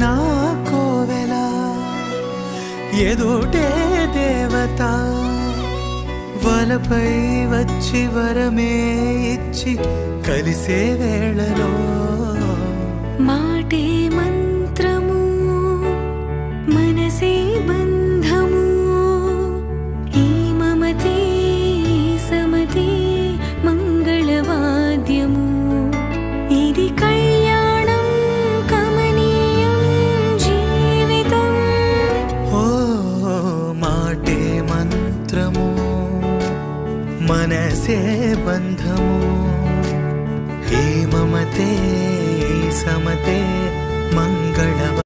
నా కోవెల ఎదుటే దేవత వలపై వచ్చి వరమే ఇచ్చి కలిసే వేళలో మాటే మంత్రము మనసే బంధము ఈ మమతే సమతే మంగళవాద్యము ఇది కళ్యాణం కమనీయం జీవితం ఓ మాటే మంత్రము మనసే బంధము